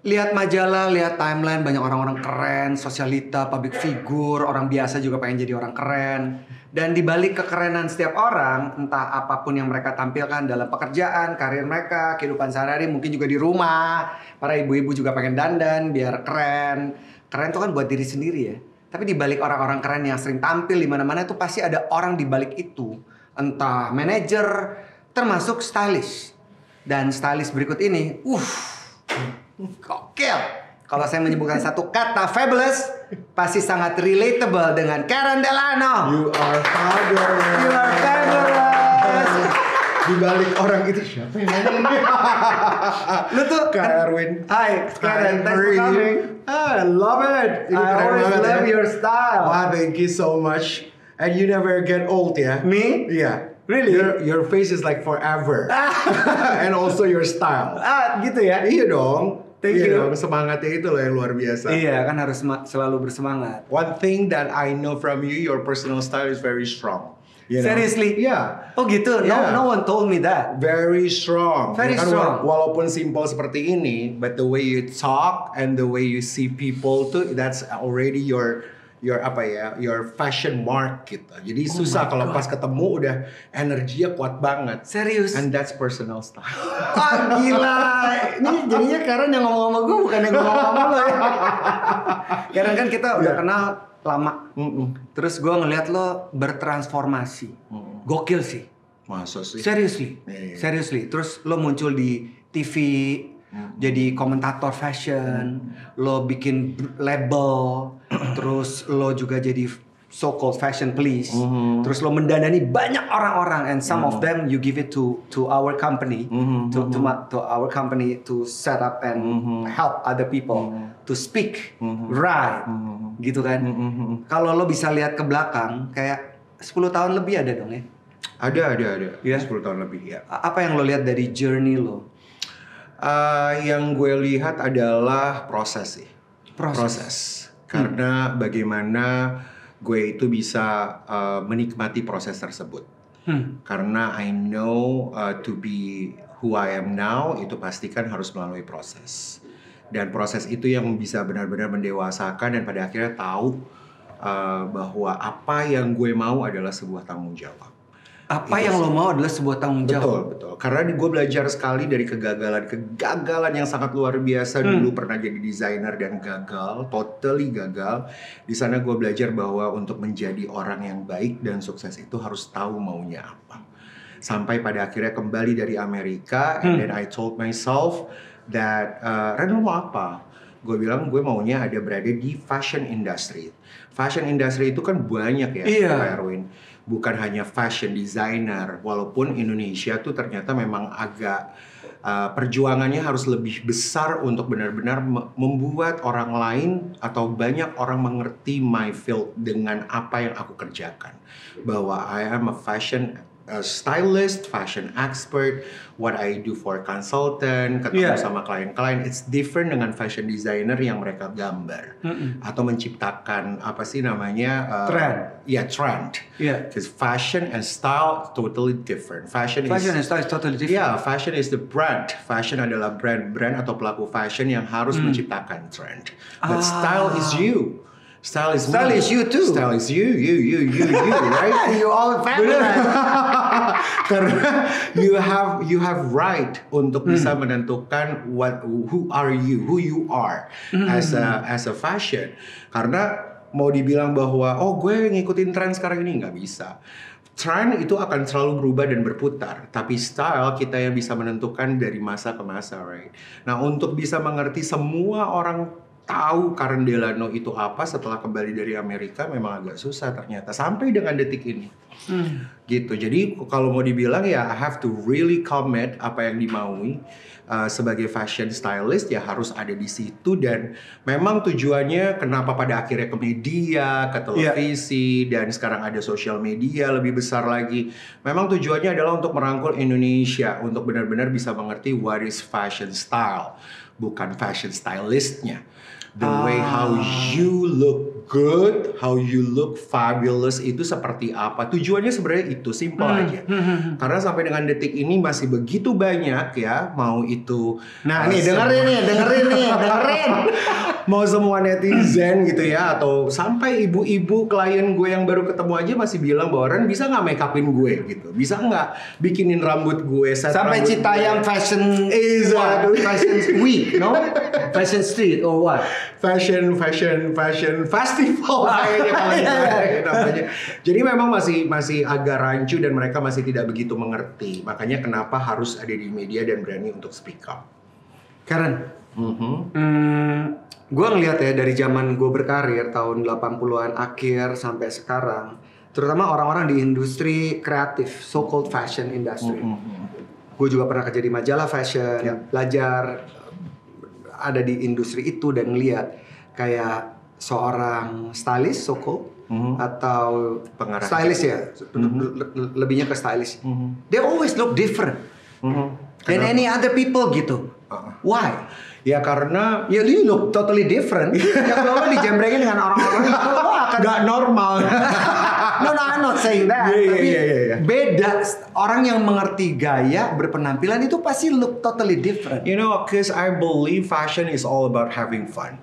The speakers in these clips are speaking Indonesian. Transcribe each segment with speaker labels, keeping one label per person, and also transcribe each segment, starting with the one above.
Speaker 1: Lihat majalah, lihat timeline, banyak orang-orang keren, sosialita, public figure, orang biasa juga pengen jadi orang keren. Dan dibalik kekerenan setiap orang, entah apapun yang mereka tampilkan dalam pekerjaan, karir mereka, kehidupan sehari-hari, mungkin juga di rumah. Para ibu-ibu juga pengen dandan biar keren. Keren itu kan buat diri sendiri ya. Tapi dibalik orang-orang keren yang sering tampil di mana-mana itu pasti ada orang dibalik itu. Entah manajer, termasuk stylist. Dan stylist berikut ini, gokil. Kalau saya menyebutkan satu kata fabulous, pasti sangat relatable dengan Karen Delano.
Speaker 2: You are fabulous.
Speaker 1: You are fabulous.
Speaker 2: Di balik orang itu siapa yang nanya?
Speaker 1: Lu tuh
Speaker 2: Kak Erwin.
Speaker 1: Hi, Karen. Thanks for coming.
Speaker 2: I love it.
Speaker 1: I always love your style.
Speaker 2: Wah, thank you so much. And you never get old, ya?
Speaker 1: Me?
Speaker 2: Yeah.
Speaker 1: Really?
Speaker 2: Your face is like forever. And also your style.
Speaker 1: Gitu ya?
Speaker 2: Iya dong.
Speaker 1: Thank you.
Speaker 2: Dong. Semangatnya itu loh yang luar biasa.
Speaker 1: Iya, kan harus selalu bersemangat.
Speaker 2: One thing that I know from you, your personal style is very strong. You know?
Speaker 1: Seriously?
Speaker 2: Yeah.
Speaker 1: Oh gitu?
Speaker 2: Yeah.
Speaker 1: No one told me that.
Speaker 2: Very strong.
Speaker 1: Very
Speaker 2: Ya kan,
Speaker 1: strong.
Speaker 2: Walaupun simple seperti ini, but the way you talk and the way you see people tuh, that's already your fashion mark gitu. Jadi susah kalau pas ketemu udah energinya kuat banget.
Speaker 1: Serius?
Speaker 2: And that's personal style.
Speaker 1: Gila. Ini jadinya Karen yang ngomong sama gue, bukan yang ngomong sama lo ya. Karen kan kita udah kenal lama. Terus gue ngeliat lo bertransformasi. Gokil sih.
Speaker 2: Masa sih?
Speaker 1: Seriously.
Speaker 2: Iya.
Speaker 1: Seriously. Terus lo muncul di TV, jadi komentator fashion, lo bikin label, terus lo juga jadi so-called fashion police, terus lo mendandani banyak orang-orang, and some of them you give it to our company, to our company to set up and help other people to speak right, gitu kan? Kalau lo bisa lihat ke belakang, kayak 10 tahun lebih ada dong ya?
Speaker 2: Ada.
Speaker 1: Ya?
Speaker 2: 10 tahun lebih ya.
Speaker 1: Apa yang lo lihat dari journey lo?
Speaker 2: Yang gue lihat adalah proses sih. Proses. Karena bagaimana gue itu bisa menikmati proses tersebut. Karena I know to be who I am now itu pastikan harus melalui proses. Dan proses itu yang bisa benar-benar mendewasakan dan pada akhirnya tahu bahwa apa yang gue mau adalah sebuah tanggung jawab.
Speaker 1: Apa yang lo mau adalah sebuah tanggung jawab.
Speaker 2: Betul. Karena gue belajar sekali dari kegagalan yang sangat luar biasa. Dulu pernah jadi desainer dan gagal, totally gagal. Di sana gue belajar bahwa untuk menjadi orang yang baik dan sukses itu harus tahu maunya apa. Sampai pada akhirnya kembali dari Amerika, and then I told myself that Ren, lo mau apa? Gue bilang gue maunya ada berada di fashion industry. Fashion industry itu kan banyak ya, Pak Erwin. Bukan hanya fashion designer, walaupun Indonesia tuh ternyata memang agak perjuangannya harus lebih besar untuk benar-benar membuat orang lain atau banyak orang mengerti my field dengan apa yang aku kerjakan. Bahwa I am a fashion stylist, fashion expert, what I do for consultant, ketemu sama klien-klien, it's different dengan fashion designer yang mereka gambar atau menciptakan apa sih namanya
Speaker 1: trend.
Speaker 2: Trend.
Speaker 1: Yeah.
Speaker 2: Because fashion and style totally different. Fashion
Speaker 1: and style is totally different.
Speaker 2: Yeah, fashion is the brand. Fashion adalah brand atau pelaku fashion yang harus menciptakan trend. But style is you. Style is
Speaker 1: you too.
Speaker 2: Style is you, right?
Speaker 1: You all fabulous.
Speaker 2: Karena you have right untuk bisa menentukan who are you, who you are as a fashion. Karena mau dibilang bahwa gue ngikutin tren sekarang ini, nggak bisa. Tren itu akan selalu berubah dan berputar, tapi style kita yang bisa menentukan dari masa ke masa, right? Nah, untuk bisa mengerti semua orang tahu Karen Delano itu apa setelah kembali dari Amerika memang agak susah ternyata sampai dengan detik ini. Gitu. Jadi kalau mau dibilang ya I have to really commit apa yang dimaui sebagai fashion stylist ya harus ada di situ, dan memang tujuannya kenapa pada akhirnya ke media, ke televisi dan sekarang ada sosial media lebih besar lagi. Memang tujuannya adalah untuk merangkul Indonesia untuk benar-benar bisa mengerti what is fashion style, bukan fashion stylistnya. The way how you look good, how you look fabulous itu seperti apa. Tujuannya sebenarnya itu simple aja. Karena sampai dengan detik ini masih begitu banyak ya, mau itu
Speaker 1: Nah nih dengerin nih.
Speaker 2: mau semua netizen gitu ya, atau sampai ibu-ibu klien gue yang baru ketemu aja masih bilang bahwa Ren bisa nggak make upin gue gitu, bisa nggak bikinin rambut gue,
Speaker 1: Sampai Citayam Fashion Fashion Week, no? Fashion Street or what?
Speaker 2: fashion festival kayaknya kalau namanya. Jadi memang masih agak rancu dan mereka masih tidak begitu mengerti. Makanya kenapa harus ada di media dan berani untuk speak up.
Speaker 1: Karen, gue ngeliat ya dari zaman gue berkarir tahun 80-an akhir sampai sekarang, terutama orang-orang di industri kreatif, so-called fashion industry. Gue juga pernah kerja di majalah fashion, belajar ada di industri itu dan ngeliat kayak seorang stylist, so-called, atau
Speaker 2: Pengarah
Speaker 1: stylist ya, lebihnya ke stylist. They always look different than any other people gitu. Why?
Speaker 2: Ya karena
Speaker 1: Ya you look totally different. Ya kalau lo dijembrengin dengan orang-orang itu lo akan
Speaker 2: nggak normal.
Speaker 1: No, I'm not saying that.
Speaker 2: Iya,
Speaker 1: Tapi
Speaker 2: iya.
Speaker 1: beda. Orang yang mengerti gaya berpenampilan itu pasti look totally different.
Speaker 2: You know, cause I believe fashion is all about having fun.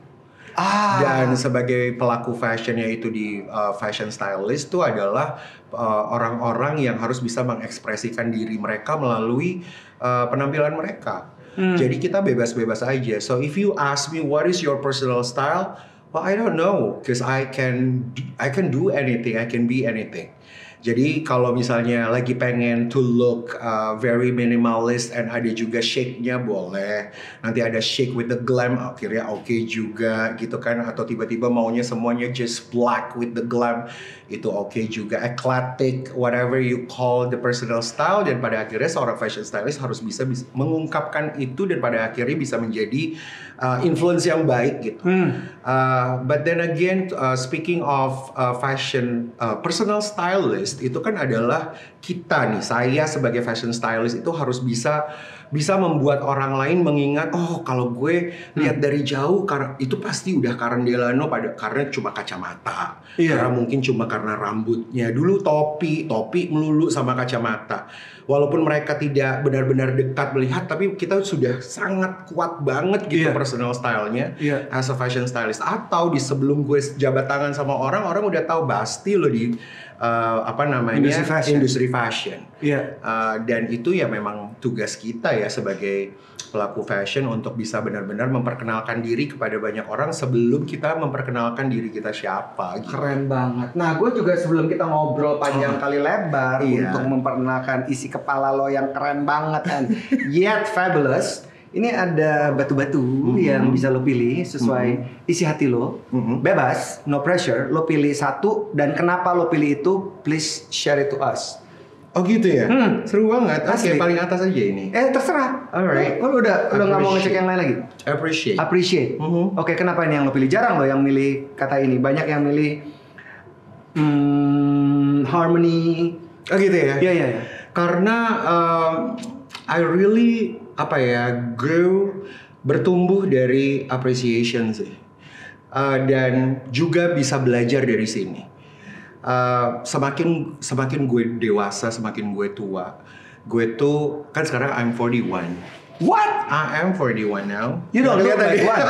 Speaker 2: Dan sebagai pelaku fashion yaitu di fashion stylist itu adalah orang-orang yang harus bisa mengekspresikan diri mereka melalui penampilan mereka. Jadi kita bebas-bebas aja. So if you ask me what is your personal style, well I don't know, cause I can do anything, I can be anything. Jadi kalau misalnya lagi pengen to look very minimalist and ada juga shake-nya boleh. Nanti ada shake with the glam akhirnya oke juga gitu kan. Atau tiba-tiba maunya semuanya just black with the glam, itu oke juga. Eclectic, whatever you call the personal style. Dan pada akhirnya seorang fashion stylist harus bisa mengungkapkan itu dan pada akhirnya bisa menjadi influence yang baik gitu. But then again, speaking of fashion personal stylist, itu kan adalah kita nih, saya sebagai fashion stylist itu harus bisa membuat orang lain mengingat, oh kalau gue lihat dari jauh karena itu pasti udah Karen Delano karena cuma kacamata. Karena mungkin cuma karena rambutnya. Dulu topi melulu sama kacamata. Walaupun mereka tidak benar-benar dekat melihat, tapi kita sudah sangat kuat banget gitu personal style-nya as a fashion stylist. Atau di sebelum gue jabat tangan sama orang udah tahu pasti lo di industri fashion. Dan itu ya memang tugas kita ya sebagai pelaku fashion untuk bisa benar-benar memperkenalkan diri kepada banyak orang sebelum kita memperkenalkan diri kita siapa gitu.
Speaker 1: Keren banget. Nah gue juga sebelum kita ngobrol panjang kali lebar untuk memperkenalkan isi kepala lo yang keren banget and yet fabulous, ini ada batu-batu yang bisa lo pilih sesuai isi hati lo. Bebas, no pressure. Lo pilih satu dan kenapa lo pilih itu, please share it to us.
Speaker 2: Oh gitu ya? Seru banget. Oke, paling atas aja ini.
Speaker 1: Terserah.
Speaker 2: Alright.
Speaker 1: Lo udah nggak mau ngecek yang lain lagi?
Speaker 2: Appreciate.
Speaker 1: Oke, kenapa ini yang lo pilih? Jarang lo yang milih kata ini. Banyak yang milih harmony.
Speaker 2: Oh gitu ya?
Speaker 1: Iya.
Speaker 2: Karena I really bertumbuh dari appreciation sih. Dan juga bisa belajar dari sini. Semakin gue dewasa, semakin gue tua, gue tuh kan sekarang I'm 41.
Speaker 1: What?
Speaker 2: I am 41 now.
Speaker 1: You don't look like one.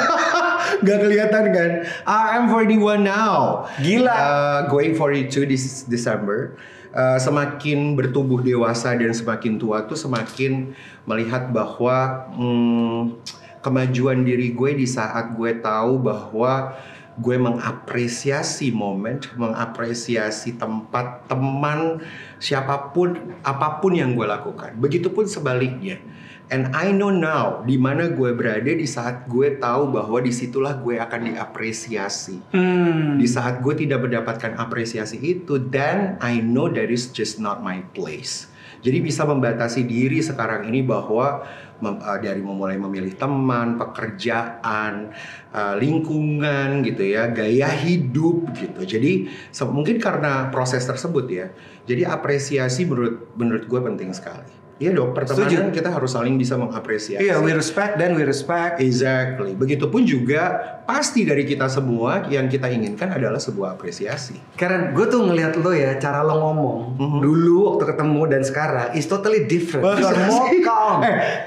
Speaker 2: Gak kelihatan kan? I am 41 now.
Speaker 1: Gila.
Speaker 2: Going 42 this December. Semakin bertumbuh dewasa dan semakin tua tuh semakin melihat bahwa kemajuan diri gue di saat gue tahu bahwa gue mengapresiasi momen, mengapresiasi tempat, teman, siapapun, apapun yang gue lakukan. Begitupun sebaliknya. And I know now di mana gue berada di saat gue tahu bahwa disitulah gue akan diapresiasi. Di saat gue tidak mendapatkan apresiasi itu, then I know that is just not my place. Jadi bisa membatasi diri sekarang ini bahwa dari memulai memilih teman, pekerjaan, lingkungan gitu ya, gaya hidup gitu. Jadi mungkin karena proses tersebut ya. Jadi apresiasi menurut gue penting sekali. Iya dong, pertemanan
Speaker 1: Setuju.
Speaker 2: kita harus saling bisa mengapresiasi.
Speaker 1: Iya, we respect dan we respect.
Speaker 2: Exactly. Begitupun juga pasti dari kita semua yang kita inginkan adalah sebuah apresiasi.
Speaker 1: Karen, gue tuh ngelihat lo ya, cara lo ngomong dulu waktu ketemu dan sekarang is totally different.
Speaker 2: Masa
Speaker 1: You're more
Speaker 2: sih?
Speaker 1: calm.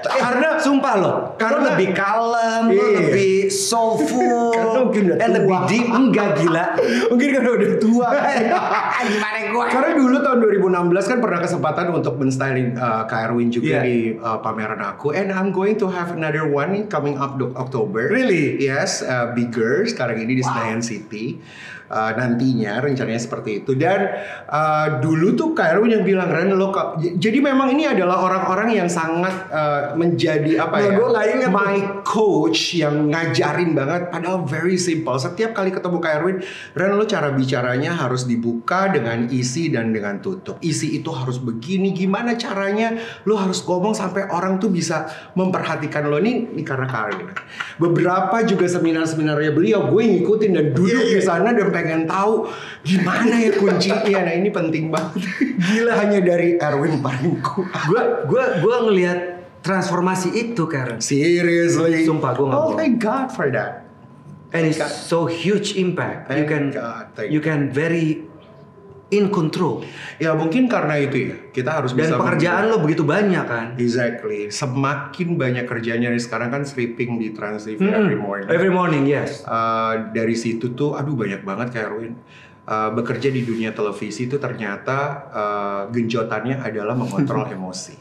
Speaker 2: Karena
Speaker 1: sumpah lo,
Speaker 2: karena-
Speaker 1: lo lebih kalem, lo
Speaker 2: Iya.
Speaker 1: lebih soulful,
Speaker 2: Karena mungkin udah
Speaker 1: dan lebih
Speaker 2: tua.
Speaker 1: deep. Enggak gila.
Speaker 2: Mungkin karena udah tua.
Speaker 1: Gimana gue?
Speaker 2: Karena dulu tahun 2016 kan pernah kesempatan untuk men-styling Kak Erwin juga
Speaker 1: Iya.
Speaker 2: di pameran aku, and I'm going to have another one coming up October.
Speaker 1: Really?
Speaker 2: Yes, bigger sekarang ini di Senayan City. Nantinya rencananya seperti itu. Dan dulu tuh Kak Erwin yang bilang, Ren lo jadi memang ini adalah orang-orang yang sangat menjadi apa
Speaker 1: Nah,
Speaker 2: ya,
Speaker 1: gua nggak ingat
Speaker 2: my coach yang ngajarin banget. Padahal very simple. Setiap kali ketemu Kak Erwin, Ren lo cara bicaranya harus dibuka dengan isi dan dengan tutup. Isi itu harus begini, gimana caranya lo harus ngomong sampai orang tuh bisa memperhatikan lo. Ini karena Kak Erwin. Beberapa juga seminar-seminarnya beliau gue ngikutin dan duduk di sana dan pengen tahu gimana ya kuncinya. Nah ini penting banget. Gila, hanya dari Erwin paling kuat.
Speaker 1: Gue ngelihat transformasi itu, Karen.
Speaker 2: Seriously.
Speaker 1: Sumpah, gua nggak
Speaker 2: Oh
Speaker 1: bohong.
Speaker 2: my God for that.
Speaker 1: And it's so huge impact. You
Speaker 2: Thank
Speaker 1: can
Speaker 2: God, thank
Speaker 1: you can very in control.
Speaker 2: Ya mungkin karena itu ya kita harus
Speaker 1: Dan
Speaker 2: bisa
Speaker 1: pekerjaan lo begitu banyak kan.
Speaker 2: Exactly. Semakin banyak kerjanya nih sekarang kan stripping di Trans TV every morning.
Speaker 1: Every morning, yes.
Speaker 2: Dari situ tuh aduh banyak banget kayak Erwin. Bekerja di dunia televisi itu ternyata genjotannya adalah mengontrol emosi.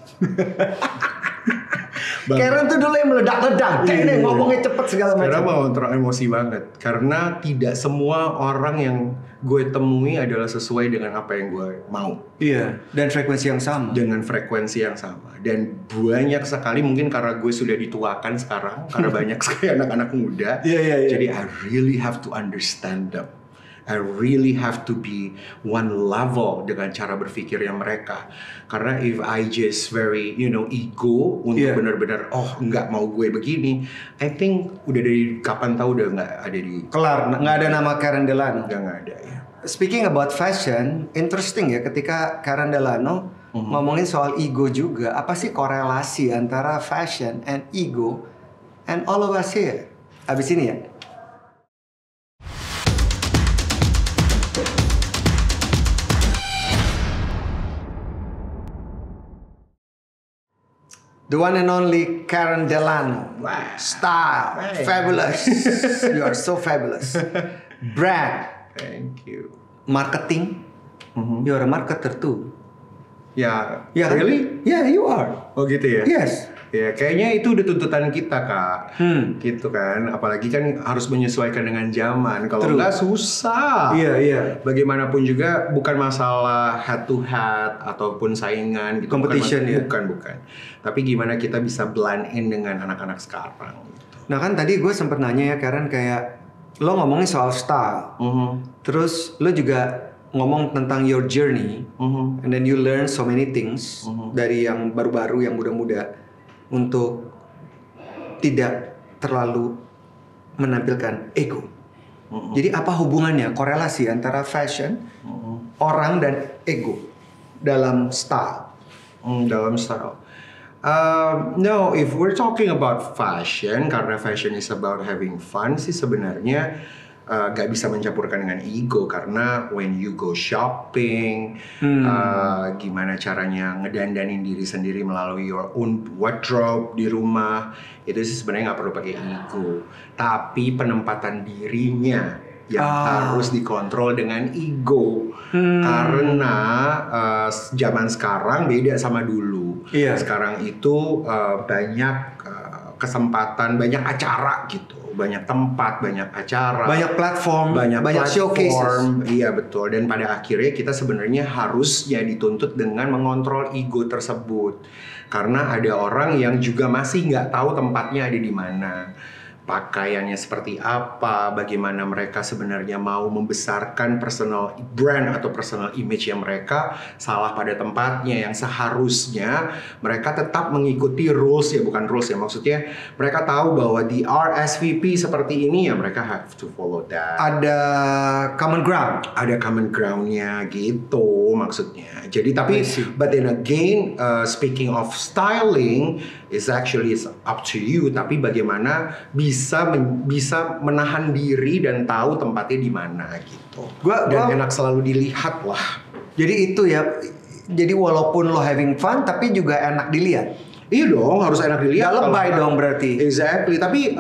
Speaker 1: Karen tuh dulu yang meledak-ledak,
Speaker 2: Iya.
Speaker 1: ngomongnya cepet segala
Speaker 2: Karena
Speaker 1: macam.
Speaker 2: mengontrol emosi banget. Karena tidak semua orang yang gue temui adalah sesuai dengan apa yang gue mau.
Speaker 1: Iya, dan frekuensi yang sama.
Speaker 2: Dengan frekuensi yang sama. Dan banyak sekali mungkin karena gue sudah dituakan sekarang, karena banyak sekali anak-anak muda.
Speaker 1: Iya.
Speaker 2: Jadi I really have to understand them. I really have to be one level dengan cara berpikirnya mereka. Karena if I just very ego untuk
Speaker 1: Iya.
Speaker 2: benar-benar nggak mau gue begini, I think udah dari kapan tahu udah nggak ada di
Speaker 1: Kelar, nggak ada nama Karen Delano.
Speaker 2: udah nggak ada ya.
Speaker 1: Speaking about fashion, interesting ya ketika Karen Delano ngomongin soal ego juga. Apa sih korelasi antara fashion and ego and all of us here? Abis ini ya. The one and only Karen Delano.
Speaker 2: Wow.
Speaker 1: Style,
Speaker 2: Hey.
Speaker 1: fabulous. You are so fabulous. Brand,
Speaker 2: Thank you.
Speaker 1: marketing. You are a marketer too.
Speaker 2: Ya,
Speaker 1: Ya kan?
Speaker 2: really?
Speaker 1: Yeah, you are.
Speaker 2: Oh gitu ya?
Speaker 1: Yes.
Speaker 2: Ya, kayaknya itu udah tuntutan kita, Kak. Gitu kan. Apalagi kan harus menyesuaikan dengan zaman. Kalau
Speaker 1: True.
Speaker 2: enggak susah.
Speaker 1: Iya.
Speaker 2: Bagaimanapun juga bukan masalah head to head ataupun saingan gitu.
Speaker 1: Competition, ya?
Speaker 2: Bukan. Tapi gimana kita bisa blend in dengan anak-anak sekarang gitu.
Speaker 1: Nah kan tadi gue sempet nanya ya Karen, kayak lo ngomongin soal style, terus lo juga ngomong tentang your journey, and then you learn so many things dari yang baru-baru, yang muda-muda, untuk tidak terlalu menampilkan ego. Jadi apa hubungannya, korelasi antara fashion, orang dan ego dalam style?
Speaker 2: Dalam style. No, if we're talking about fashion, karena fashion is about having fun sih sebenarnya gak bisa mencampurkan dengan ego. Karena when you go shopping, gimana caranya ngedandanin diri sendiri melalui your own wardrobe di rumah, itu sih sebenarnya gak perlu pakai ego. Tapi penempatan dirinya yang harus dikontrol dengan ego. Karena zaman sekarang beda sama dulu.
Speaker 1: Iya.
Speaker 2: Sekarang itu banyak kesempatan, banyak acara gitu, banyak tempat, banyak acara,
Speaker 1: Banyak platform, banyak
Speaker 2: platform.
Speaker 1: showcases.
Speaker 2: Iya betul. Dan pada akhirnya kita sebenarnya harusnya dituntut dengan mengontrol ego tersebut. Karena ada orang yang juga masih nggak tahu tempatnya ada di mana. pakaiannya seperti apa, bagaimana mereka sebenarnya mau membesarkan personal brand atau personal image yang mereka salah pada tempatnya, yang seharusnya mereka tetap mengikuti rules ya, bukan rules ya, maksudnya mereka tahu bahwa di RSVP seperti ini ya mereka have to follow that.
Speaker 1: Ada common ground.
Speaker 2: Ada common ground-nya gitu maksudnya. Jadi tapi but then again speaking of styling is actually up to you, tapi bagaimana bisa menahan diri dan tahu tempatnya di mana gitu. Dan enak selalu dilihat lah.
Speaker 1: Jadi itu ya. Jadi walaupun lo having fun tapi juga enak dilihat.
Speaker 2: Iya dong, harus enak dilihat.
Speaker 1: Gak lebay dong berarti.
Speaker 2: Exactly. Tapi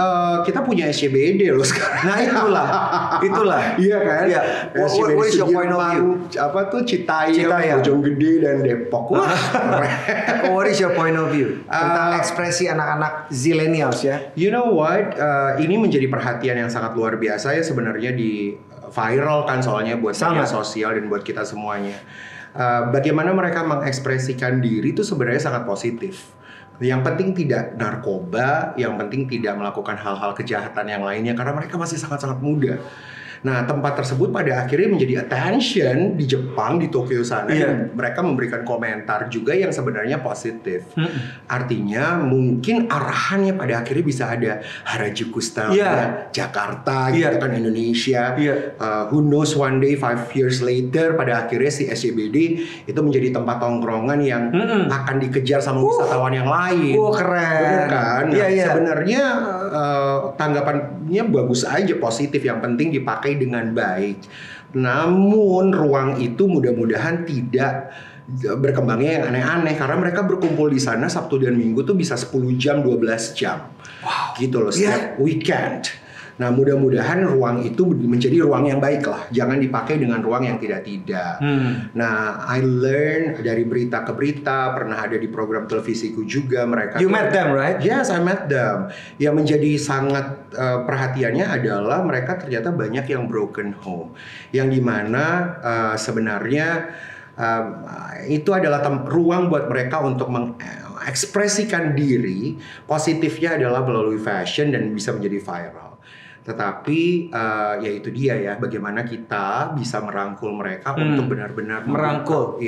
Speaker 2: kita punya SCBD loh sekarang.
Speaker 1: Nah itulah.
Speaker 2: Iya kan?
Speaker 1: Yeah. What is your point of view?
Speaker 2: Apa tuh Citayam, Bojonggede dan Depok. Wah.
Speaker 1: What is your point of view tentang ekspresi anak-anak zillennials ya?
Speaker 2: You know what? Ini menjadi perhatian yang sangat luar biasa ya sebenarnya di viral kan soalnya buat media sosial dan buat kita semuanya. Bagaimana mereka mengekspresikan diri itu sebenarnya sangat positif. Yang penting tidak narkoba, yang penting tidak melakukan hal-hal kejahatan yang lainnya karena mereka masih sangat-sangat muda. Nah, tempat tersebut pada akhirnya menjadi attention di Jepang, di Tokyo sana. Dan mereka memberikan komentar juga yang sebenarnya positif. Artinya mungkin arahannya pada akhirnya bisa ada Harajuku style Jakarta, gitu kan Indonesia. Who knows one day 5 years later pada akhirnya si SCBD itu menjadi tempat tongkrongan yang akan dikejar sama wisatawan yang lain.
Speaker 1: Keren.
Speaker 2: Bener kan? Nah, sebenarnya tanggapannya bagus aja, positif. Yang penting dipakai dengan baik. Namun ruang itu mudah-mudahan tidak berkembangnya yang aneh-aneh karena mereka berkumpul di sana Sabtu dan Minggu tuh bisa 10 jam, 12 jam. Wow. Gitu loh setiap weekend. Nah, mudah-mudahan ruang itu menjadi ruang yang baik lah. Jangan dipakai dengan ruang yang tidak-tidak. Nah, I learn dari berita ke berita, pernah ada di program televisiku juga mereka.
Speaker 1: You met them, right?
Speaker 2: Yes, I met them. Yang menjadi sangat perhatiannya adalah mereka ternyata banyak yang broken home. Yang dimana sebenarnya itu adalah ruang buat mereka untuk mengekspresikan diri. Positifnya adalah melalui fashion dan bisa menjadi viral. Tetapi ya itu dia ya, bagaimana kita bisa merangkul mereka untuk benar-benar merangkul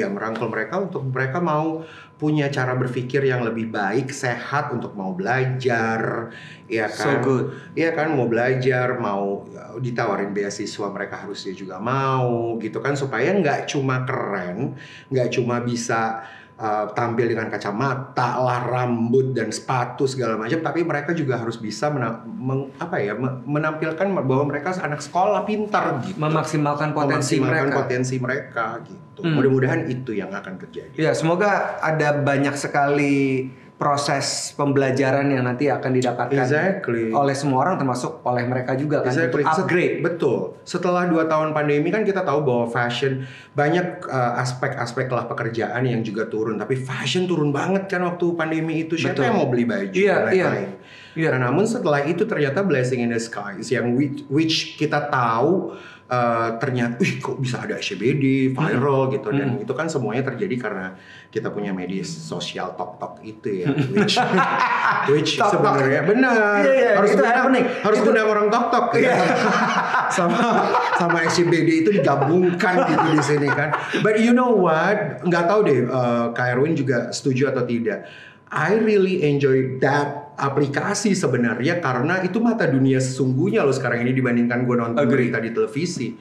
Speaker 2: mereka untuk mereka mau punya cara berpikir yang lebih baik, sehat, untuk mau belajar, ya kan?
Speaker 1: So good.
Speaker 2: Iya kan, mau belajar, mau ditawarin beasiswa mereka harusnya juga mau, gitu kan, supaya nggak cuma keren, nggak cuma bisa tampil dengan kacamata lah, rambut dan sepatu segala macam, tapi mereka juga harus bisa menampilkan bahwa mereka anak sekolah pintar gitu, memaksimalkan potensi mereka gitu. Mudah-mudahan itu yang akan terjadi.
Speaker 1: Ya, semoga ada banyak sekali proses pembelajaran yang nanti akan didapatkan oleh semua orang, termasuk oleh mereka juga kan, untuk upgrade.
Speaker 2: Betul. Setelah 2 tahun pandemi kan kita tahu bahwa fashion banyak aspek-aspek lah pekerjaan yang juga turun, tapi fashion turun banget kan waktu pandemi itu. Siapa yang mau beli baju dan lain-lain. Nah, namun setelah itu ternyata blessing in the skies yang which kita tahu ternyata kok bisa ada SCBD viral gitu, dan itu kan semuanya terjadi karena kita punya media sosial TikTok itu ya, which sebenarnya benar harus undang orang TikTok ya. sama SCBD itu digabungkan gitu di sini kan. But you know what, nggak tahu deh Kak Erwin juga setuju atau tidak. I really enjoy that aplikasi sebenarnya karena itu mata dunia sesungguhnya loh sekarang ini dibandingkan gue nonton berita di televisi.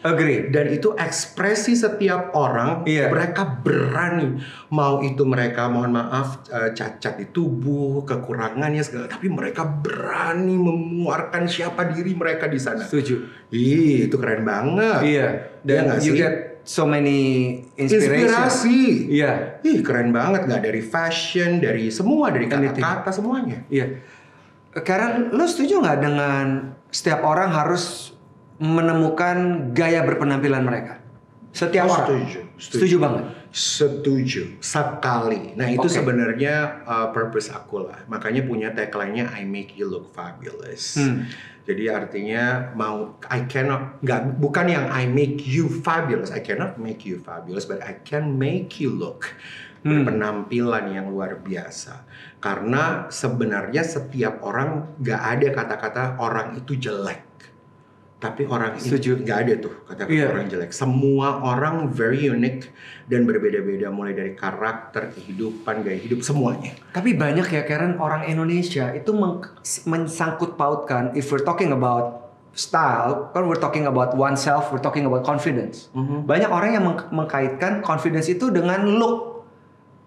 Speaker 2: Dan itu ekspresi setiap orang, mereka berani, mau itu mereka mohon maaf cacat di tubuh, kekurangannya segala, tapi mereka berani memuarkan siapa diri mereka di sana.
Speaker 1: Setuju.
Speaker 2: Itu keren banget.
Speaker 1: Iya. Dan you get so many inspirasi.
Speaker 2: Iya. Keren banget, nggak dari fashion, dari semua, dari kata-kata semuanya.
Speaker 1: Iya. Karen, lo setuju nggak dengan setiap orang harus menemukan gaya berpenampilan mereka? Setiap orang. Setuju banget.
Speaker 2: Setuju sekali. Nah, itu sebenarnya purpose aku lah. Makanya punya tagline-nya I make you look fabulous. Jadi artinya bukan yang I make you fabulous. I cannot make you fabulous, but I can make you look berpenampilan yang luar biasa. Karena sebenarnya setiap orang gak ada kata-kata orang itu jelek. Tapi orang itu nggak ada tuh kata-kata orang jelek. Semua orang very unique dan berbeda-beda, mulai dari karakter, kehidupan, gaya hidup, semuanya.
Speaker 1: Tapi banyak ya Karen, orang Indonesia itu mensangkut pautkan, if we're talking about style, kan we're talking about oneself, we're talking about confidence. Banyak orang yang mengkaitkan confidence itu dengan look,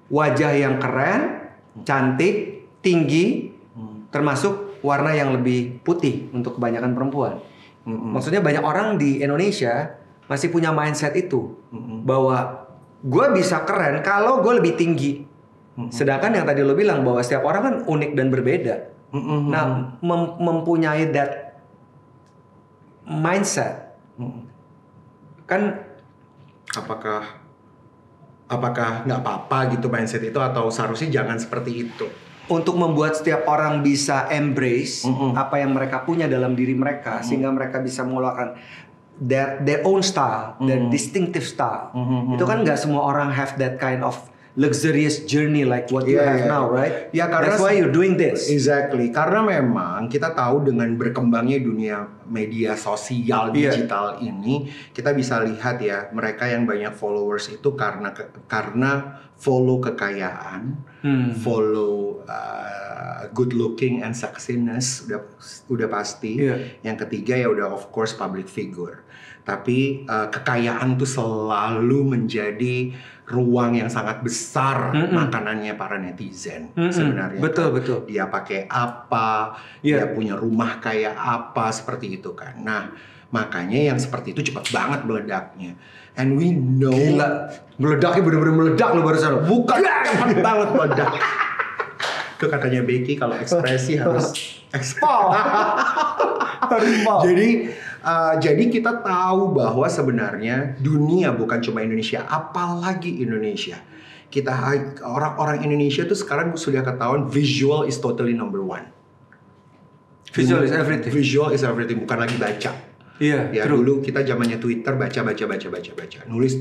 Speaker 1: wajah yang keren, cantik, tinggi, termasuk warna yang lebih putih untuk kebanyakan perempuan. Maksudnya banyak orang di Indonesia masih punya mindset itu, bahwa gue bisa keren kalau gue lebih tinggi. Sedangkan yang tadi lo bilang bahwa setiap orang kan unik dan berbeda. Nah, mempunyai that mindset kan,
Speaker 2: apakah nggak apa-apa gitu mindset itu, atau seharusnya jangan seperti itu?
Speaker 1: Untuk membuat setiap orang bisa embrace apa yang mereka punya dalam diri mereka, sehingga mereka bisa mengeluarkan their own style, their distinctive style. Itu kan nggak semua orang have that kind of luxurious journey like what you have now, right?
Speaker 2: Ya, karena
Speaker 1: that's why you're doing this.
Speaker 2: Exactly. Karena memang kita tahu dengan berkembangnya dunia media sosial digital ini, kita bisa lihat ya, mereka yang banyak followers itu karena follow kekayaan, follow good looking and sexiness, udah pasti. Yang ketiga ya udah of course public figure. Tapi kekayaan tuh selalu menjadi ruang yang sangat besar makanannya para netizen sebenarnya.
Speaker 1: Betul.
Speaker 2: Dia pakai apa, dia punya rumah kayak apa, seperti itu kan. Nah, makanya yang seperti itu cepat banget meledaknya. And we know,
Speaker 1: gila, meledaknya bener-bener meledak lo barusan.
Speaker 2: Bukan cepat banget meledak. Itu katanya Becky, kalau ekspresi harus Jadi kita tahu bahwa sebenarnya dunia bukan cuma Indonesia, apalagi Indonesia. Orang-orang Indonesia tuh sekarang sudah ketahuan visual is totally number one.
Speaker 1: Visual is everything.
Speaker 2: Visual is everything, bukan lagi baca.
Speaker 1: Iya,
Speaker 2: ya
Speaker 1: true.
Speaker 2: Dulu kita zamannya Twitter baca, nulis.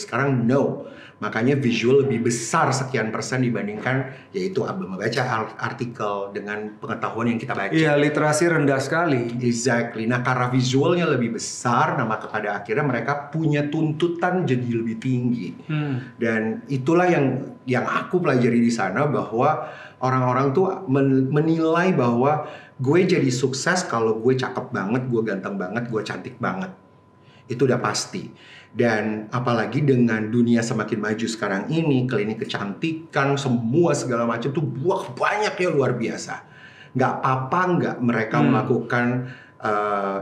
Speaker 2: Sekarang no, makanya visual lebih besar sekian persen dibandingkan yaitu membaca artikel dengan pengetahuan yang kita baca.
Speaker 1: Iya, literasi rendah sekali.
Speaker 2: Exactly. Nah, karena visualnya lebih besar, nah maka pada akhirnya mereka punya tuntutan jadi lebih tinggi. Dan itulah yang aku pelajari di sana, bahwa orang-orang tuh menilai bahwa gue jadi sukses kalau gue cakep banget, gue ganteng banget, gue cantik banget. Itu udah pasti. Dan apalagi dengan dunia semakin maju sekarang ini, klinik kecantikan, semua segala macam tuh banyak ya, luar biasa. Nggak apa-apa nggak mereka melakukan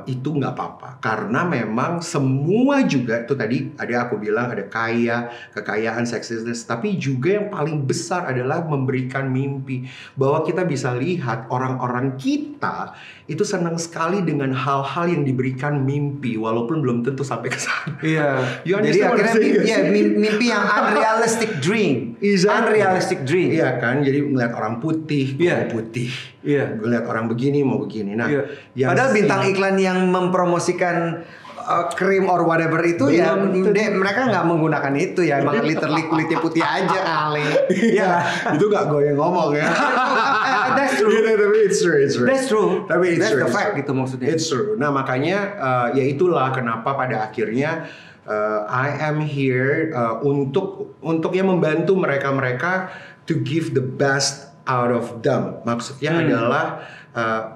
Speaker 2: itu, nggak apa-apa. Karena memang semua juga, itu tadi aku bilang ada kekayaan, seksisness, tapi juga yang paling besar adalah memberikan mimpi. Bahwa kita bisa lihat orang-orang kita itu senang sekali dengan hal-hal yang diberikan mimpi, walaupun belum tentu sampai ke sana.
Speaker 1: Iya. Jadi akhirnya mimpi yang unrealistic dream. Unrealistic dream.
Speaker 2: Iya kan, jadi ngeliat orang putih, mau putih. Gue lihat orang begini mau begini. Nah,
Speaker 1: padahal bintang iklan yang mempromosikan krim or whatever itu mereka nggak menggunakan itu ya, emang literally kulitnya putih aja kali. Iya.
Speaker 2: Itu nggak gue yang ngomong ya.
Speaker 1: That's true.
Speaker 2: Tapi it's true.
Speaker 1: That's true.
Speaker 2: Tapi
Speaker 1: that's the fact gitu maksudnya.
Speaker 2: It's true. Nah, makanya ya itulah kenapa pada akhirnya I am here untuk yang membantu mereka to give the best out of them. Maksudnya adalah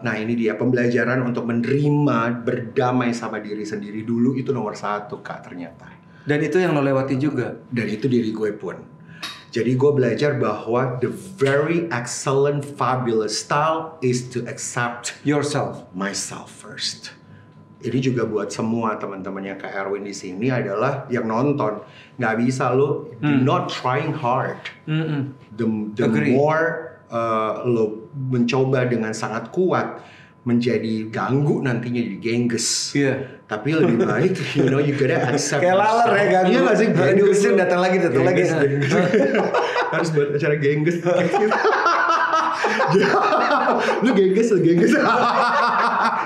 Speaker 2: nah ini dia pembelajaran untuk menerima, berdamai sama diri sendiri dulu, itu nomor 1 Kak ternyata.
Speaker 1: Dan itu yang lo lewatin juga.
Speaker 2: Dan itu diri gue pun. Jadi gue belajar bahwa the very excellent, fabulous style is to accept myself first. Ini juga buat semua teman-temannya Kak Erwin di sini adalah yang nonton, nggak bisa lo not trying hard. The more lo mencoba dengan sangat kuat, menjadi ganggu nantinya, jadi gengges. Tapi lebih baik, you gotta accept.
Speaker 1: Kayak laler ya, ganggu. Iya nggak sih? Diusir datang lagi.
Speaker 2: Harus buat acara gengges. Lu gengges.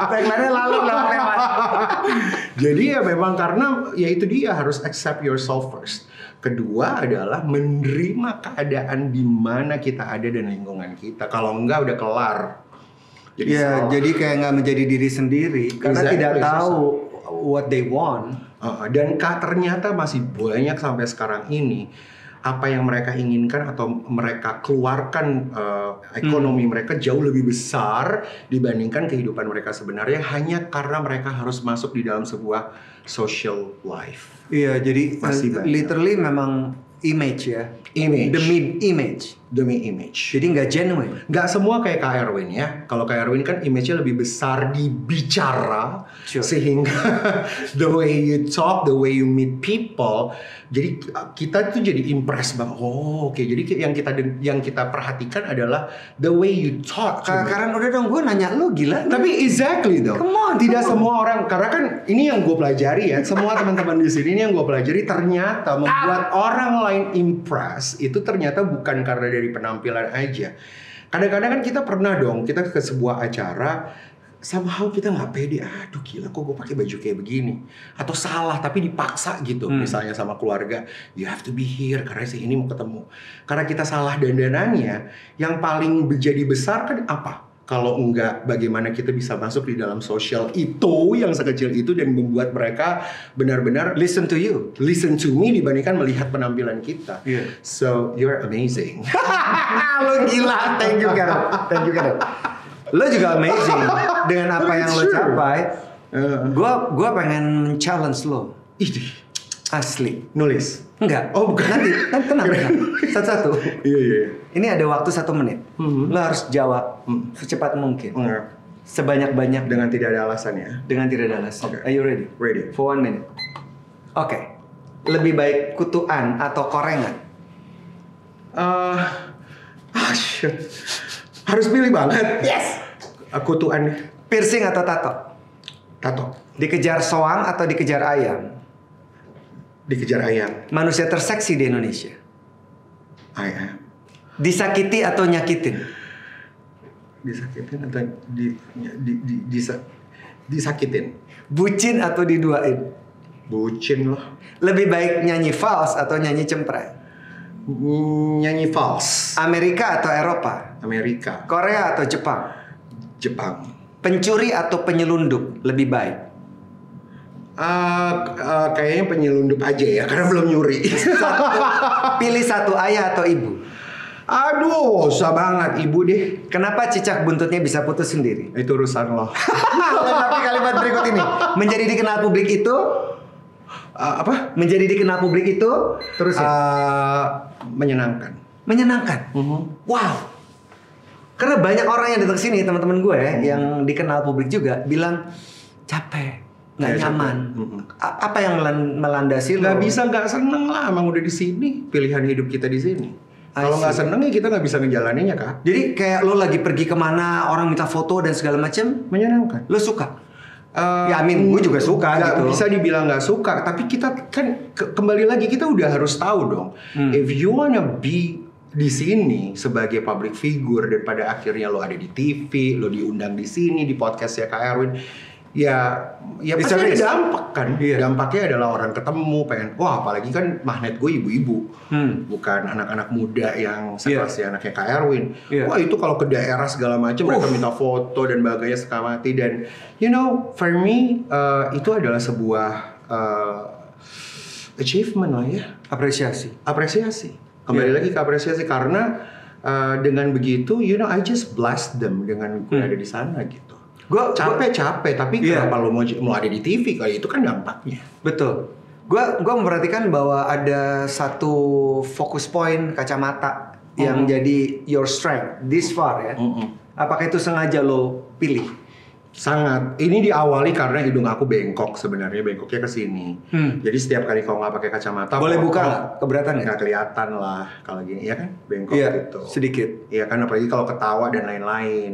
Speaker 1: Tagline-nya lalu lewat.
Speaker 2: Jadi ya memang karena ya itu dia harus accept yourself first. Kedua adalah menerima keadaan di mana kita ada dan lingkungan kita. Kalau enggak udah kelar. Jadi
Speaker 1: Ya, jadi kayak nggak menjadi diri sendiri karena
Speaker 2: Exactly,
Speaker 1: tidak tahu what they want.
Speaker 2: Dan ternyata masih banyak sampai sekarang ini apa yang mereka inginkan atau mereka keluarkan ekonomi mereka jauh lebih besar dibandingkan kehidupan mereka sebenarnya hanya karena mereka harus masuk di dalam sebuah social life.
Speaker 1: Iya, jadi
Speaker 2: Masih banyak.
Speaker 1: literally memang image ya.
Speaker 2: Image.
Speaker 1: Demi image.
Speaker 2: Image.
Speaker 1: Jadi nggak genuine.
Speaker 2: Nggak semua kayak Kak Erwin ya. Kalau Kak Erwin kan image-nya lebih besar di bicara,
Speaker 1: Sure.
Speaker 2: sehingga the way you talk, the way you meet people, jadi kita tuh jadi impress banget. Oh, oke. Jadi yang kita perhatikan adalah the way you talk.
Speaker 1: Karena udah dong, gue nanya lu gila.
Speaker 2: Tapi exactly dong.
Speaker 1: Come on,
Speaker 2: Tidak
Speaker 1: come on.
Speaker 2: semua orang, karena kan ini yang gue pelajari ya. Semua teman-teman di sini ini yang gue pelajari ternyata membuat orang lain impress itu ternyata bukan karena dari penampilan aja. Kadang-kadang kan kita pernah dong kita ke sebuah acara somehow kita nggak pede, aduh gila kok gue pakai baju kayak begini, atau salah tapi dipaksa gitu, misalnya sama keluarga, you have to be here karena si ini mau ketemu, karena kita salah dandanannya. Yang paling menjadi besar kan apa? Kalau enggak, bagaimana kita bisa masuk di dalam sosial itu yang sekecil itu dan membuat mereka benar-benar
Speaker 1: Listen to you.
Speaker 2: listen to me dibandingkan melihat penampilan kita.
Speaker 1: Iya.
Speaker 2: So you're amazing.
Speaker 1: Lo gila, thank you Karen. Lo juga amazing dengan apa yang lo
Speaker 2: Sure.
Speaker 1: capai. Gua pengen challenge lo,
Speaker 2: Ih,
Speaker 1: asli.
Speaker 2: nulis.
Speaker 1: Enggak.
Speaker 2: Oh, bukan.
Speaker 1: Nanti tenang. Satu-satu.
Speaker 2: Iya.
Speaker 1: Ini ada waktu 1 menit. Lo harus jawab secepat mungkin, sebanyak-banyak
Speaker 2: Dengan tidak ada alasan ya.
Speaker 1: dengan tidak ada alasan.
Speaker 2: Oke.
Speaker 1: Are you ready?
Speaker 2: Ready.
Speaker 1: For 1 minute. Oke. Lebih baik kutuan atau korengan?
Speaker 2: Shit. Harus pilih banget.
Speaker 1: Yes.
Speaker 2: Kutuan
Speaker 1: Piercing atau tato?
Speaker 2: tato.
Speaker 1: Dikejar soang atau dikejar ayam?
Speaker 2: Dikejar ayam.
Speaker 1: Manusia terseksi di Indonesia?
Speaker 2: I am.
Speaker 1: Disakiti atau nyakitin?
Speaker 2: Disakitin atau disakitin.
Speaker 1: Bucin atau diduain?
Speaker 2: Bucin loh.
Speaker 1: Lebih baik nyanyi fals atau nyanyi cempreng?
Speaker 2: Nyanyi false.
Speaker 1: Amerika atau Eropa?
Speaker 2: Amerika.
Speaker 1: Korea atau Jepang?
Speaker 2: Jepang.
Speaker 1: Pencuri atau penyelundup lebih baik?
Speaker 2: Kayaknya penyelundup aja ya karena belum nyuri.
Speaker 1: Pilih satu, ayah atau ibu?
Speaker 2: Aduh, susah banget ibu deh.
Speaker 1: Kenapa cicak buntutnya bisa putus sendiri?
Speaker 2: Itu urusan lo.
Speaker 1: Tapi kalimat berikut ini, menjadi dikenal publik itu,
Speaker 2: Apa?
Speaker 1: menjadi dikenal publik itu, terus
Speaker 2: Menyenangkan.
Speaker 1: menyenangkan. Wow. Karena banyak orang yang datang sini, teman-teman gue yang dikenal publik juga bilang capek, nggak
Speaker 2: Capek.
Speaker 1: nyaman. Apa yang melandasi lo?
Speaker 2: Gak bisa nggak seneng lah, emang udah di sini. Pilihan hidup kita di sini. Kalau nggak seneng ya kita nggak bisa ngejalaninnya kak.
Speaker 1: Jadi kayak lo lagi pergi kemana, orang minta foto dan segala macam,
Speaker 2: Menyenangkan.
Speaker 1: lo suka? Ya amin, gue juga suka
Speaker 2: Nggak
Speaker 1: gitu.
Speaker 2: bisa dibilang nggak suka, tapi kita kan kembali lagi kita udah harus tahu dong. If you wanna be di sini sebagai public figure dan pada akhirnya lo ada di TV, lo diundang di sini di podcast ya Kak Erwin, ya
Speaker 1: It's
Speaker 2: pasti
Speaker 1: a
Speaker 2: ada
Speaker 1: risk.
Speaker 2: dampak kan.
Speaker 1: Iya.
Speaker 2: Dampaknya adalah orang ketemu pengen, wah apalagi kan magnet gue ibu-ibu, bukan anak-anak muda yang sekelas anaknya Kak Erwin.
Speaker 1: Iya.
Speaker 2: Wah itu kalau ke daerah segala macam mereka minta foto dan bagainya sekamati dan you know for me itu adalah sebuah achievement lah ya.
Speaker 1: Apresiasi.
Speaker 2: Kembali lagi ke apresiasi karena dengan begitu you know I just bless them dengan gue ada di sana gitu.
Speaker 1: Gue
Speaker 2: Capek tapi
Speaker 1: Iya.
Speaker 2: kenapa lo mau ada di TV kalau itu kan dampaknya.
Speaker 1: betul. Gua memperhatikan bahwa ada satu fokus point kacamata yang jadi your strength this far ya. Apakah itu sengaja lo pilih?
Speaker 2: Sangat. Ini diawali karena hidung aku bengkok sebenarnya, bengkoknya ke sini. Jadi setiap kali kau nggak pakai kacamata,
Speaker 1: Boleh
Speaker 2: kok-
Speaker 1: buka
Speaker 2: kok
Speaker 1: nggak? Keberatan nggak?
Speaker 2: nggak kelihatan lah kalau gini, ya kan? Bengkok
Speaker 1: Iya,
Speaker 2: gitu.
Speaker 1: sedikit.
Speaker 2: Iya kan, apalagi kalau ketawa dan lain-lain.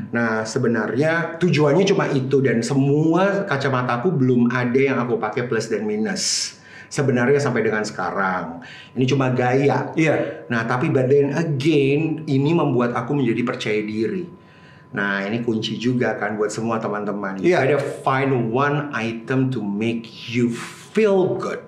Speaker 2: Nah sebenarnya tujuannya cuma itu dan semua kacamataku belum ada yang aku pakai plus dan minus. Sebenarnya sampai dengan sekarang ini cuma gaya.
Speaker 1: Iya.
Speaker 2: Nah tapi but then again ini membuat aku menjadi percaya diri. Nah, ini kunci juga kan buat semua teman-teman. You
Speaker 1: Iya.
Speaker 2: gotta find one item to make you feel good.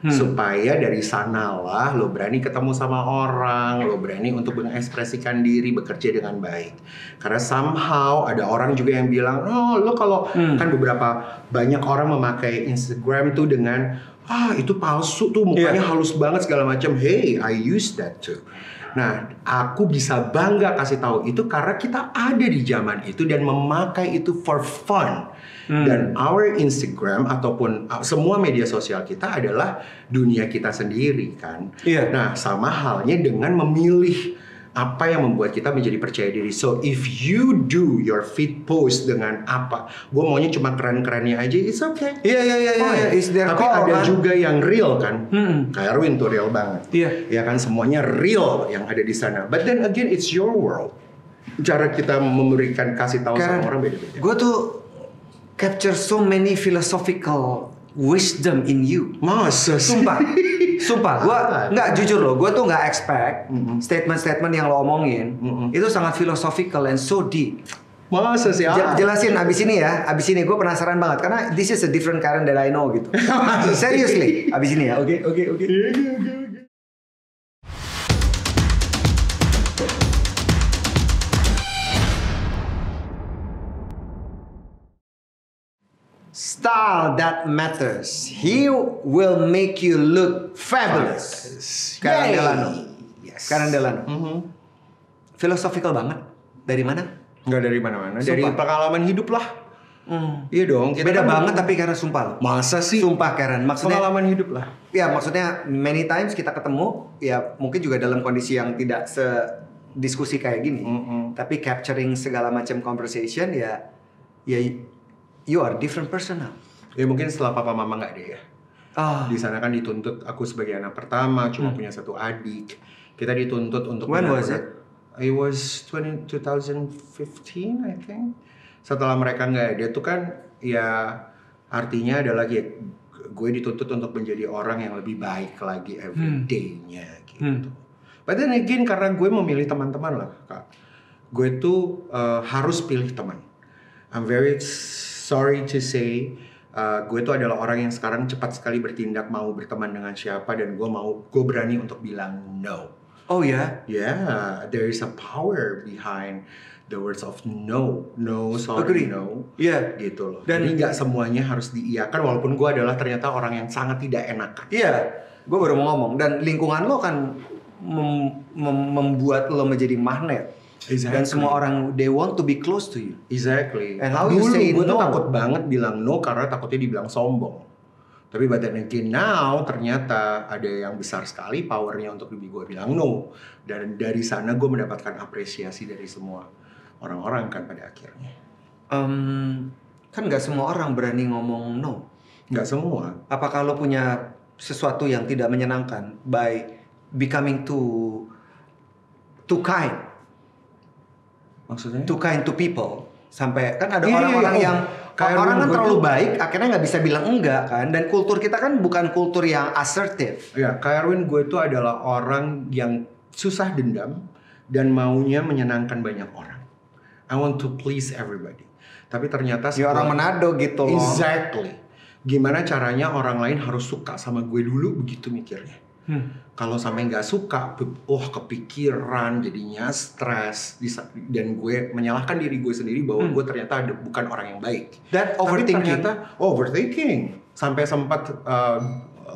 Speaker 2: Supaya dari sanalah lo berani ketemu sama orang, lo berani untuk mengekspresikan diri, bekerja dengan baik. Karena somehow ada orang juga yang bilang, oh lo kalau kan beberapa banyak orang memakai Instagram tuh dengan itu palsu tuh, mukanya halus banget segala macam. Hey, I use that too. Nah, aku bisa bangga kasih tahu itu karena kita ada di zaman itu dan memakai itu for fun. Dan our Instagram ataupun semua media sosial kita adalah dunia kita sendiri kan.
Speaker 1: Iya.
Speaker 2: Nah, sama halnya dengan memilih apa yang membuat kita menjadi percaya diri. So if you do your feed post dengan apa, gue maunya cuma keren-kerennya aja, it's okay.
Speaker 1: Iya.
Speaker 2: Fine.
Speaker 1: It's their
Speaker 2: Tapi
Speaker 1: call,
Speaker 2: ada
Speaker 1: kan?
Speaker 2: juga yang real kan. Kayak Erwin tuh real banget.
Speaker 1: Iya.
Speaker 2: Ya kan, semuanya real yang ada di sana. But then again, it's your world. Cara kita memberikan kasih tahu sama orang beda-beda.
Speaker 1: Gue tuh capture so many philosophical wisdom in you.
Speaker 2: Masa sih?
Speaker 1: Sumpah, gue nggak jujur loh, gue tuh nggak expect statement-statement yang lo omongin itu sangat philosophical and so deep.
Speaker 2: Masa sih?
Speaker 1: Jelasin abis ini ya, abis ini gue penasaran banget karena this is a different Karen that I know gitu. Seriously, abis ini ya, oke. Style that matters. He will make you look fabulous. Karen
Speaker 2: Yay.
Speaker 1: Delano.
Speaker 2: Yes.
Speaker 1: Karen Delano. Philosophical banget. Dari mana?
Speaker 2: Nggak dari mana-mana.
Speaker 1: Sumpah.
Speaker 2: Dari pengalaman hidup lah. Iya dong. Kita
Speaker 1: Beda
Speaker 2: kan-
Speaker 1: banget tapi karena sumpah lo.
Speaker 2: Masa sih?
Speaker 1: Sumpah Karen. Maksudnya,
Speaker 2: Pengalaman hidup lah.
Speaker 1: ya maksudnya many times kita ketemu, ya mungkin juga dalam kondisi yang tidak sediskusi kayak gini. Tapi capturing segala macam conversation ya you are different person now.
Speaker 2: Ya mungkin setelah papa mama nggak ada ya.
Speaker 1: Ah.
Speaker 2: Di sana kan dituntut, aku sebagai anak pertama cuma punya satu adik. Kita dituntut untuk
Speaker 1: When was
Speaker 2: benar-benar- It was 2015 I think. Setelah mereka nggak ada tuh kan ya artinya adalah ya gue dituntut untuk menjadi orang yang lebih baik lagi every day-nya gitu. But then again karena gue memilih teman-teman lah Kak. Gue tuh harus pilih teman. I'm very sorry to say gue tuh adalah orang yang sekarang cepat sekali bertindak mau berteman dengan siapa dan gue berani untuk bilang no.
Speaker 1: Oh ya?
Speaker 2: Yeah, there is a power behind the words of no, sorry,
Speaker 1: Agree.
Speaker 2: no.
Speaker 1: Iya.
Speaker 2: Gitu loh.
Speaker 1: Dan-
Speaker 2: Jadi nggak semuanya harus diiyakan walaupun gue adalah ternyata orang yang sangat tidak enakan.
Speaker 1: Iya. Gue baru mau ngomong dan lingkungan lo kan membuat lo menjadi magnet. Dan semua orang they want to be close to you.
Speaker 2: Exactly.
Speaker 1: And how you
Speaker 2: Dulu
Speaker 1: say
Speaker 2: gue tuh
Speaker 1: no?
Speaker 2: takut banget bilang no karena takutnya dibilang sombong. Tapi but then again now ternyata ada yang besar sekali powernya untuk gue bilang no. Dan dari sana gue mendapatkan apresiasi dari semua orang-orang kan pada akhirnya.
Speaker 1: Kan nggak semua orang berani ngomong no.
Speaker 2: Nggak semua.
Speaker 1: Apakah lo punya sesuatu yang tidak menyenangkan by becoming too kind?
Speaker 2: Maksudnya?
Speaker 1: Too kind to people. Sampai kan ada
Speaker 2: Iya,
Speaker 1: orang-orang
Speaker 2: iya.
Speaker 1: yang
Speaker 2: Kayak
Speaker 1: orang kan
Speaker 2: gue
Speaker 1: terlalu
Speaker 2: tuh-
Speaker 1: baik akhirnya nggak bisa bilang enggak kan. Dan kultur kita kan bukan kultur yang assertive.
Speaker 2: Ya, kayak Erwin gue itu adalah orang yang susah dendam dan maunya menyenangkan banyak orang. I want to please everybody. Tapi ternyata
Speaker 1: Ya orang Manado gitu loh.
Speaker 2: Exactly. Gimana caranya orang lain harus suka sama gue dulu, begitu mikirnya. Kalau sampai nggak suka, kepikiran, jadinya stres, dan gue menyalahkan diri gue sendiri bahwa gue ternyata bukan orang yang baik.
Speaker 1: Dan
Speaker 2: Tapi
Speaker 1: overthinking.
Speaker 2: ternyata overthinking sampai sempat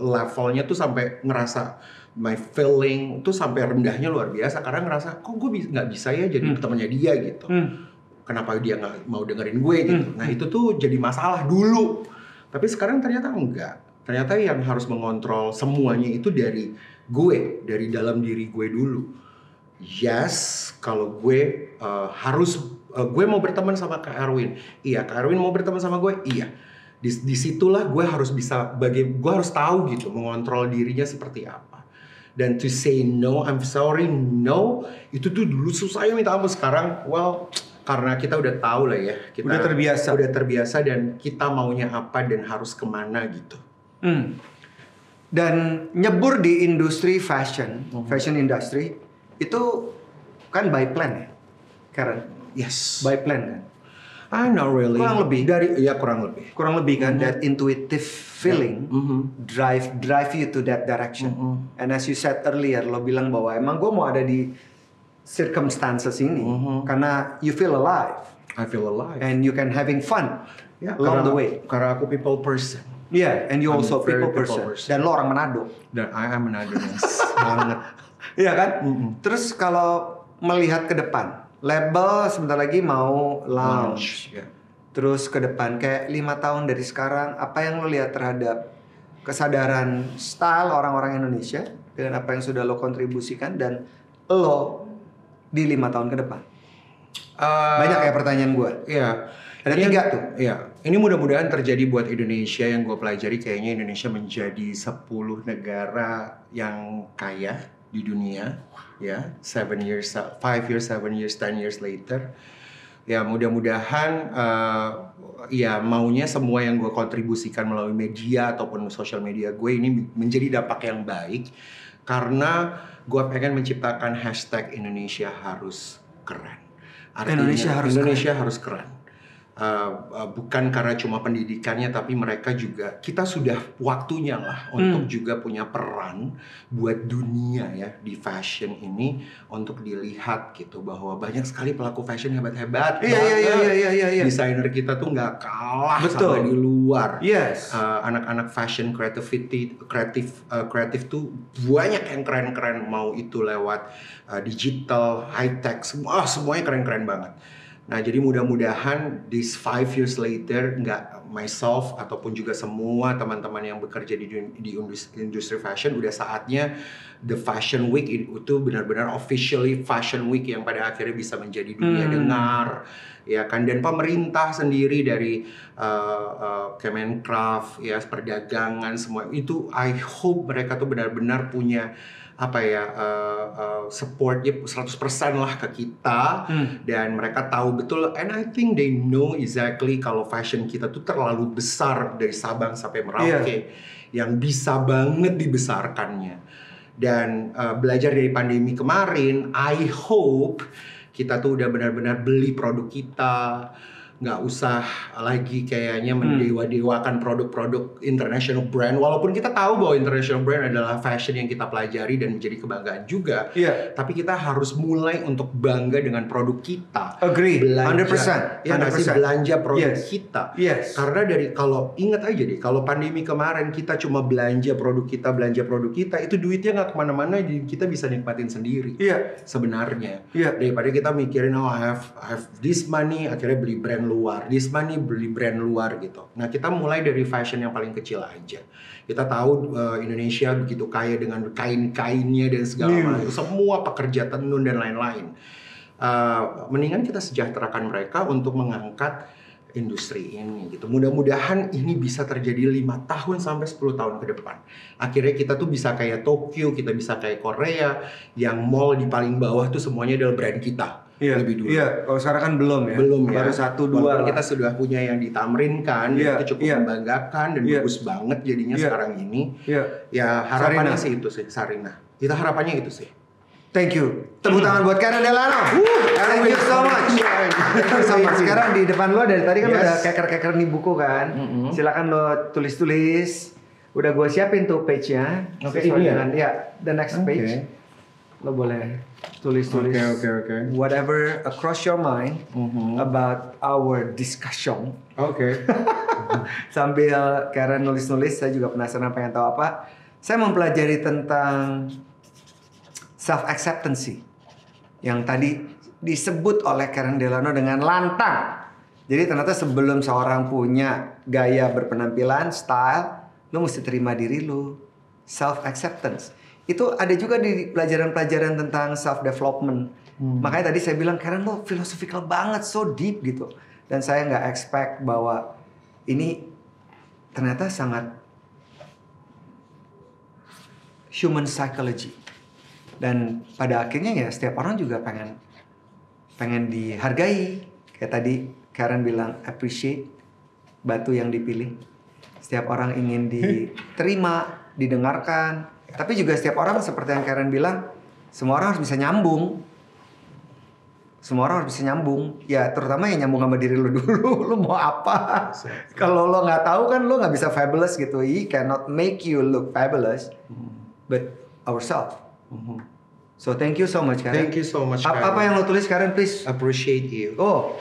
Speaker 2: levelnya tuh sampai ngerasa my feeling tuh sampai rendahnya luar biasa karena ngerasa kok gue nggak bisa ya jadi temannya dia gitu. Kenapa dia nggak mau dengerin gue gitu. Nah itu tuh jadi masalah dulu. Tapi sekarang ternyata enggak. Ternyata yang harus mengontrol semuanya itu dari gue, dari dalam diri gue dulu. Yes, kalau gue gue mau berteman sama Kak Erwin. Iya, Kak Erwin mau berteman sama gue. Iya. Disitulah gue harus bisa gue harus tahu gitu mengontrol dirinya seperti apa. Dan to say no, I'm sorry, no, itu tuh dulu susah ya minta ampun. Sekarang, well, karena kita udah tahu lah ya, kita udah terbiasa dan kita maunya apa dan harus kemana gitu.
Speaker 1: Dan nyebur di industri fashion industry itu kan by plan ya, Karen.
Speaker 2: Yes.
Speaker 1: By plan kan?
Speaker 2: Not really.
Speaker 1: Kurang lebih.
Speaker 2: Kurang lebih
Speaker 1: Kan that intuitive feeling drive you to that direction. And as you said earlier, lo bilang bahwa emang gue mau ada di circumstances ini karena you feel alive
Speaker 2: I feel alive.
Speaker 1: and you can having fun
Speaker 2: Ya,
Speaker 1: along the way.
Speaker 2: Karena aku people person.
Speaker 1: Yeah, and you
Speaker 2: I'm
Speaker 1: also
Speaker 2: very
Speaker 1: people
Speaker 2: people
Speaker 1: person.
Speaker 2: person.
Speaker 1: Dan lo orang Manado.
Speaker 2: Dan I am another banget.
Speaker 1: Iya kan? Terus kalau melihat ke depan, label sebentar lagi mau launch.
Speaker 2: Ya.
Speaker 1: Terus ke depan kayak 5 tahun dari sekarang, apa yang lo lihat terhadap kesadaran style orang-orang Indonesia dengan apa yang sudah lo kontribusikan dan lo di 5 tahun ke depan? Banyak ya pertanyaan gue.
Speaker 2: Iya.
Speaker 1: Ada
Speaker 2: Ini-
Speaker 1: 3 tuh.
Speaker 2: Iya. Ini mudah-mudahan terjadi buat Indonesia yang gue pelajari. Kayaknya Indonesia menjadi 10 negara yang kaya di dunia. Ya, 5 years, 7 years, 10 years later. Ya, mudah-mudahan ya maunya semua yang gue kontribusikan melalui media ataupun sosial media gue ini menjadi dampak yang baik. Karena gue pengen menciptakan hashtag Indonesia harus keren. Artinya, Indonesia harus keren. Bukan karena cuma pendidikannya, tapi mereka juga, kita sudah waktunya lah untuk juga punya peran buat dunia ya di fashion ini, untuk dilihat gitu bahwa banyak sekali pelaku fashion hebat-hebat.
Speaker 1: Iya.
Speaker 2: Desainer kita tuh nggak kalah
Speaker 1: Betul.
Speaker 2: sama di luar.
Speaker 1: Yes.
Speaker 2: Anak-anak fashion kreatif tuh banyak yang keren-keren, mau itu lewat digital, high tech, semuanya keren-keren banget. Nah, jadi mudah-mudahan this 5 years later, nggak myself ataupun juga semua teman-teman yang bekerja di industri fashion, udah saatnya the fashion week itu benar-benar officially fashion week yang pada akhirnya bisa menjadi dunia dengar, ya kan. Dan pemerintah sendiri dari Kemenkraf, ya, perdagangan, semua itu, I hope mereka tuh benar-benar punya supportnya 100% lah ke kita, dan mereka tahu betul, and I think they know exactly kalau fashion kita tuh terlalu besar dari Sabang sampai Merauke, yang bisa banget dibesarkannya. Dan belajar dari pandemi kemarin, I hope kita tuh udah benar-benar beli produk kita, nggak usah lagi kayaknya mendewa-dewakan produk-produk international brand, walaupun kita tahu bahwa international brand adalah fashion yang kita pelajari dan menjadi kebanggaan juga. Tapi kita harus mulai untuk bangga dengan produk kita.
Speaker 1: Agree,
Speaker 2: Belanja,
Speaker 1: 100%.
Speaker 2: ya nggak sih, belanja produk kita. Karena kalau ingat aja deh, kalau pandemi kemarin kita cuma belanja produk kita, itu duitnya nggak kemana-mana, jadi kita bisa nikmatin sendiri. Sebenarnya. Daripada kita mikirin, I have this money, akhirnya beli brand luar, this money beli brand luar gitu. Nah, kita mulai dari fashion yang paling kecil aja. Kita tahu Indonesia begitu kaya dengan kain-kainnya dan segala macam, semua pekerja tenun dan lain-lain. Mendingan kita sejahterakan mereka untuk mengangkat industri ini gitu. Mudah-mudahan ini bisa terjadi 5 tahun sampai 10 tahun ke depan. Akhirnya kita tuh bisa kayak Tokyo, kita bisa kayak Korea, yang mall di paling bawah tuh semuanya adalah brand kita. Lebih dulu.
Speaker 1: Kalau sekarang kan belum ya.
Speaker 2: Baru
Speaker 1: 1-2
Speaker 2: kita sudah punya yang ditamrin kan, itu cukup membanggakan dan bagus banget jadinya sekarang ini. Ya harapannya sih itu sih, Sarina. Kita harapannya itu sih.
Speaker 1: Thank you. Tepuk tangan buat Karen Delano. Thank you so much. Sekarang di depan lo dari tadi kan udah keker-keker nih buku kan. Silakan lo tulis-tulis. Udah gue siapin tuh page-nya. Sesuai dengan the next page. Lo boleh tulis-tulis whatever across your mind about our discussion. Sambil Karen nulis-nulis, saya juga penasaran pengen tahu apa. Saya mempelajari tentang self-acceptance yang tadi disebut oleh Karen Delano dengan lantang. Jadi ternyata sebelum seorang punya gaya berpenampilan, style, lo mesti terima diri lo. Self-acceptance. Itu ada juga di pelajaran-pelajaran tentang self-development. Makanya tadi saya bilang, Karen lo philosophical banget, so deep gitu. Dan saya nggak expect bahwa ini ternyata sangat human psychology. Dan pada akhirnya ya setiap orang juga pengen dihargai. Kayak tadi Karen bilang appreciate batu yang dipilih. Setiap orang ingin diterima, didengarkan. Tapi juga setiap orang seperti yang Karen bilang, semua orang harus bisa nyambung. semua orang harus bisa nyambung. Ya terutama yang nyambung sama diri lu dulu. Lu mau apa? Kalau lo nggak tahu kan lo nggak bisa fabulous gitu. He cannot make you look fabulous, but ourselves. So thank you so much Karen.
Speaker 2: Thank you so much,
Speaker 1: Apa
Speaker 2: Karen.
Speaker 1: yang lo tulis Karen please?
Speaker 2: Appreciate you.
Speaker 1: Oh,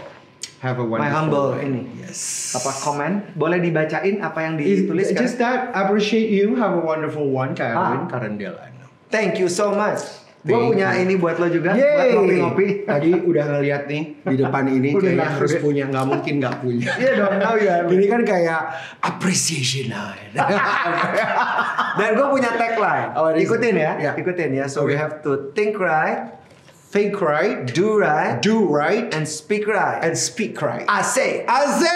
Speaker 2: Have a
Speaker 1: my
Speaker 2: wonderful
Speaker 1: humble
Speaker 2: day.
Speaker 1: ini.
Speaker 2: Yes.
Speaker 1: Apa komen? Boleh dibacain apa yang ditulis Karen?
Speaker 2: Just that, appreciate you. Have a wonderful one, Karen. Karen Delano.
Speaker 1: Thank you so much. Gue
Speaker 2: Thank
Speaker 1: punya
Speaker 2: you.
Speaker 1: ini buat lo juga.
Speaker 2: Yeay.
Speaker 1: Buat ngopi-ngopi.
Speaker 2: Tadi udah ngeliat nih di depan ini
Speaker 1: Udah
Speaker 2: kayaknya
Speaker 1: nggak
Speaker 2: harus
Speaker 1: ada.
Speaker 2: punya, nggak mungkin nggak punya.
Speaker 1: Iya dong, tahu ya.
Speaker 2: Ini kan kayak appreciation night.
Speaker 1: Dan gue punya tagline.
Speaker 2: Oh, ini
Speaker 1: Ikutin ya,
Speaker 2: ya.
Speaker 1: ikutin ya. So we
Speaker 2: Okay.
Speaker 1: have to think right,
Speaker 2: Think right,
Speaker 1: do right,
Speaker 2: do right,
Speaker 1: and speak right.
Speaker 2: and speak right.
Speaker 1: Asik.
Speaker 2: Asik.